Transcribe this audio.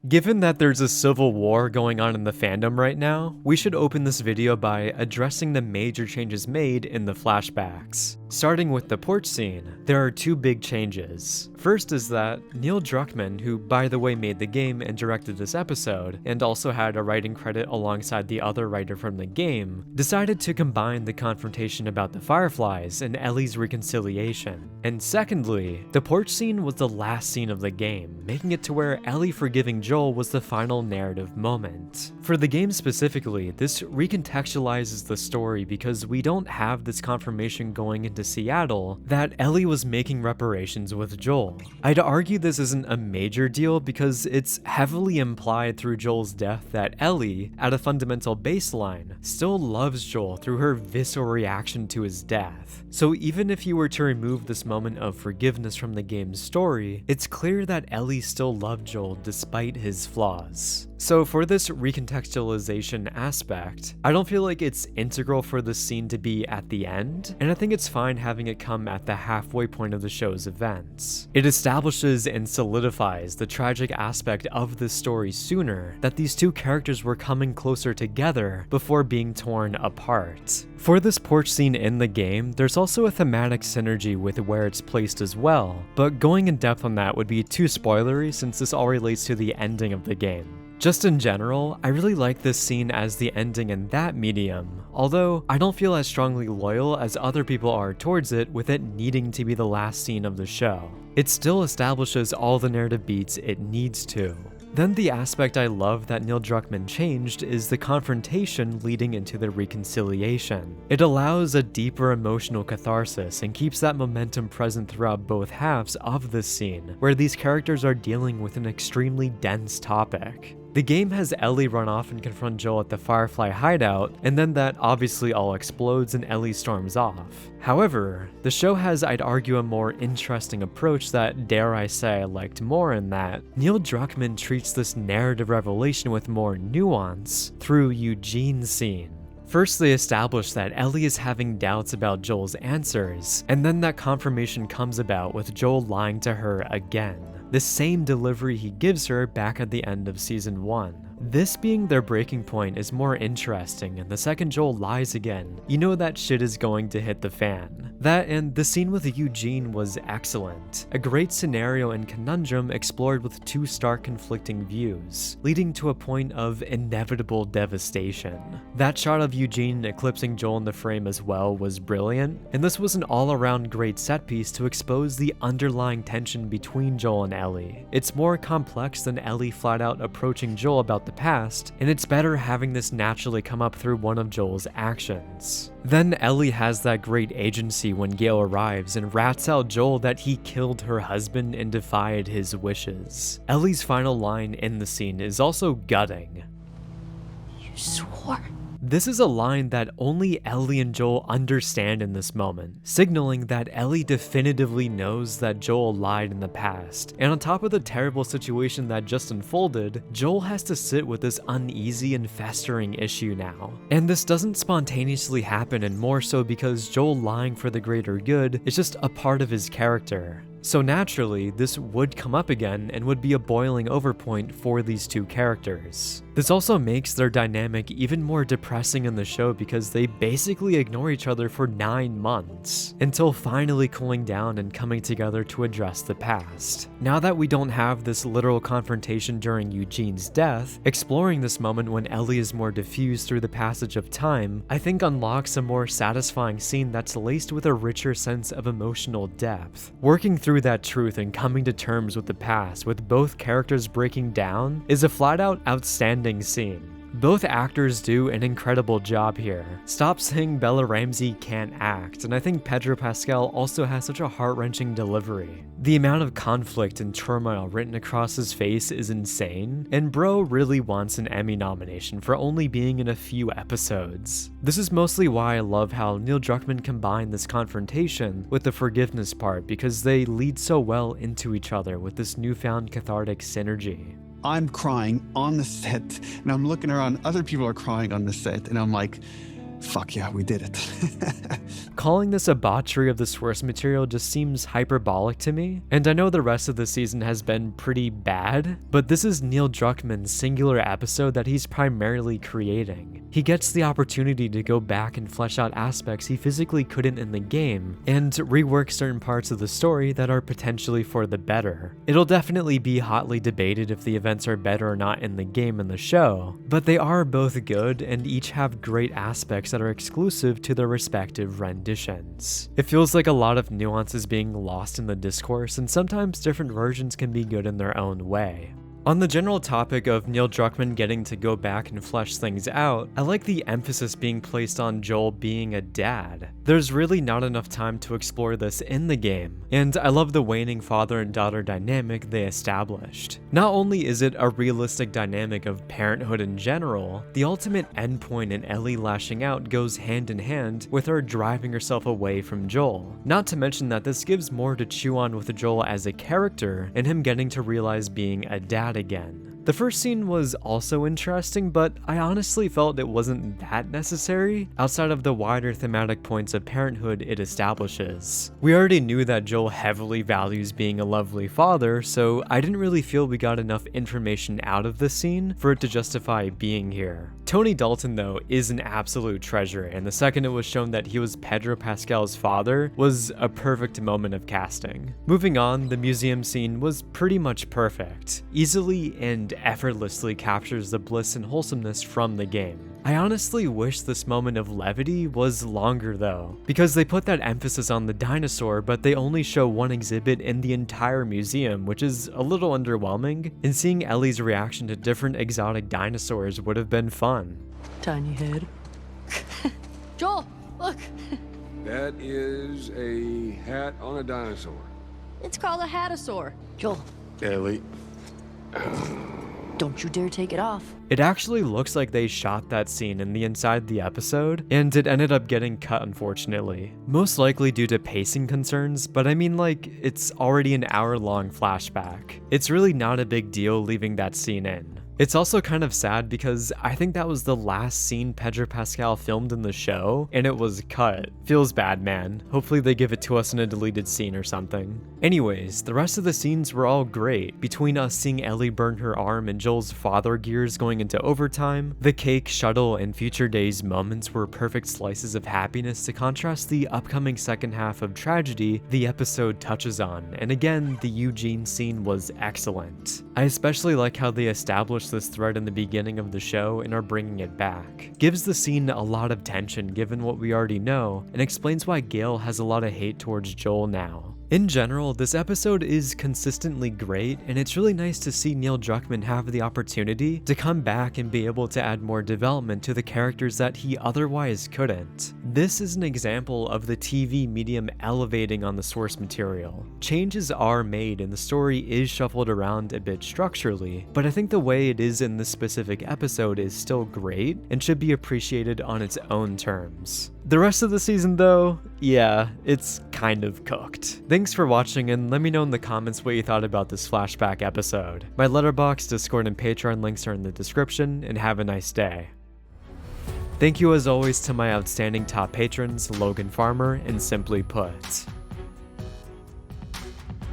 Given that there's a civil war going on in the fandom right now, we should open this video by addressing the major changes made in the flashbacks. Starting with the porch scene, there are two big changes. First is that Neil Druckmann, who by the way made the game and directed this episode, and also had a writing credit alongside the other writer from the game, decided to combine the confrontation about the Fireflies and Ellie's reconciliation. And secondly, the porch scene was the last scene of the game, making it to where Ellie forgiving Joel was the final narrative moment. For the game specifically, this recontextualizes the story because we don't have this confirmation going into Seattle that Ellie was making reparations with Joel. I'd argue this isn't a major deal because it's heavily implied through Joel's death that Ellie, at a fundamental baseline, still loves Joel through her visceral reaction to his death. So even if you were to remove this moment of forgiveness from the game's story, it's clear that Ellie still loved Joel despite his flaws. So for this recontextualization aspect, I don't feel like it's integral for the scene to be at the end, and I think it's fine having it come at the halfway point of the show's events. It establishes and solidifies the tragic aspect of this story sooner, that these two characters were coming closer together before being torn apart. For this porch scene in the game, there's also a thematic synergy with where it's placed as well, but going in depth on that would be too spoilery since this all relates to the ending of the game. Just in general, I really like this scene as the ending in that medium, although I don't feel as strongly loyal as other people are towards it with it needing to be the last scene of the show. It still establishes all the narrative beats it needs to. Then the aspect I love that Neil Druckmann changed is the confrontation leading into the reconciliation. It allows a deeper emotional catharsis and keeps that momentum present throughout both halves of this scene, where these characters are dealing with an extremely dense topic. The game has Ellie run off and confront Joel at the Firefly hideout, and then that obviously all explodes and Ellie storms off. However, the show has, I'd argue, a more interesting approach that, dare I say, I liked more in that Neil Druckmann treats this narrative revelation with more nuance through Eugene's scene. First, they establish that Ellie is having doubts about Joel's answers, and then that confirmation comes about with Joel lying to her again. The same delivery he gives her back at the end of season 1. This being their breaking point is more interesting, and the second Joel lies again, you know that shit is going to hit the fan. That and the scene with Eugene was excellent. A great scenario and conundrum explored with two stark conflicting views, leading to a point of inevitable devastation. That shot of Eugene eclipsing Joel in the frame as well was brilliant, and this was an all-around great set piece to expose the underlying tension between Joel and Ellie. It's more complex than Ellie flat out approaching Joel about the past, and it's better having this naturally come up through one of Joel's actions. Then Ellie has that great agency when Gale arrives and rats out Joel that he killed her husband and defied his wishes. Ellie's final line in the scene is also gutting. You swore. This is a line that only Ellie and Joel understand in this moment, signaling that Ellie definitively knows that Joel lied in the past. And on top of the terrible situation that just unfolded, Joel has to sit with this uneasy and festering issue now. And this doesn't spontaneously happen, and more so because Joel lying for the greater good is just a part of his character. So naturally, this would come up again and would be a boiling over point for these two characters. This also makes their dynamic even more depressing in the show because they basically ignore each other for 9 months, until finally cooling down and coming together to address the past. Now that we don't have this literal confrontation during Eugene's death, exploring this moment when Ellie is more diffused through the passage of time, I think unlocks a more satisfying scene that's laced with a richer sense of emotional depth. Working through that truth and coming to terms with the past, with both characters breaking down, is a flat-out outstanding scene. Both actors do an incredible job here. Stop saying Bella Ramsey can't act, and I think Pedro Pascal also has such a heart-wrenching delivery. The amount of conflict and turmoil written across his face is insane, and bro really wants an Emmy nomination for only being in a few episodes. This is mostly why I love how Neil Druckmann combined this confrontation with the forgiveness part, because they lead so well into each other with this newfound cathartic synergy. I'm crying on the set, and I'm looking around, other people are crying on the set, and I'm like, Fuck yeah, we did it. Calling this a botchery of the source material just seems hyperbolic to me, and I know the rest of the season has been pretty bad, but this is Neil Druckmann's singular episode that he's primarily creating. He gets the opportunity to go back and flesh out aspects he physically couldn't in the game, and rework certain parts of the story that are potentially for the better. It'll definitely be hotly debated if the events are better or not in the game and the show, but they are both good and each have great aspects that are exclusive to their respective renditions. It feels like a lot of nuance is being lost in the discourse, and sometimes different versions can be good in their own way. On the general topic of Neil Druckmann getting to go back and flesh things out, I like the emphasis being placed on Joel being a dad. There's really not enough time to explore this in the game, and I love the waning father and daughter dynamic they established. Not only is it a realistic dynamic of parenthood in general, the ultimate endpoint in Ellie lashing out goes hand in hand with her driving herself away from Joel. Not to mention that this gives more to chew on with Joel as a character, and him getting to realize being a dad again. The first scene was also interesting, but I honestly felt it wasn't that necessary outside of the wider thematic points of parenthood it establishes. We already knew that Joel heavily values being a lovely father, so I didn't really feel we got enough information out of this scene for it to justify being here. Tony Dalton, though, is an absolute treasure, and the second it was shown that he was Pedro Pascal's father was a perfect moment of casting. Moving on, the museum scene was pretty much perfect, easily and effortlessly captures the bliss and wholesomeness from the game. I honestly wish this moment of levity was longer though, because they put that emphasis on the dinosaur, but they only show one exhibit in the entire museum, which is a little underwhelming, and seeing Ellie's reaction to different exotic dinosaurs would have been fun. Tiny head. Joel, look. That is a hat on a dinosaur. It's called a hatasaur. Joel, Ellie. don't you dare take it off. It actually looks like they shot that scene in the inside the episode, and it ended up getting cut unfortunately. Most likely due to pacing concerns, but I mean, like, it's already an hour-long flashback. It's really not a big deal leaving that scene in. It's also kind of sad because I think that was the last scene Pedro Pascal filmed in the show, and it was cut. Feels bad, man. Hopefully they give it to us in a deleted scene or something. Anyways, the rest of the scenes were all great. Between us seeing Ellie burn her arm and Joel's father gears going into overtime, the cake, shuttle, and future days moments were perfect slices of happiness to contrast the upcoming second half of tragedy the episode touches on, and again, the Eugene scene was excellent. I especially like how they established this thread in the beginning of the show and are bringing it back. Gives the scene a lot of tension given what we already know, and explains why Gail has a lot of hate towards Joel now. In general, this episode is consistently great, and it's really nice to see Neil Druckmann have the opportunity to come back and be able to add more development to the characters that he otherwise couldn't. This is an example of the TV medium elevating on the source material. Changes are made and the story is shuffled around a bit structurally, but I think the way it is in this specific episode is still great and should be appreciated on its own terms. The rest of the season though, yeah, it's kind of cooked. Thanks for watching, and let me know in the comments what you thought about this flashback episode. My Letterboxd, Discord, and Patreon links are in the description, and have a nice day. Thank you as always to my outstanding top patrons, Logan Farmer and Simply Put.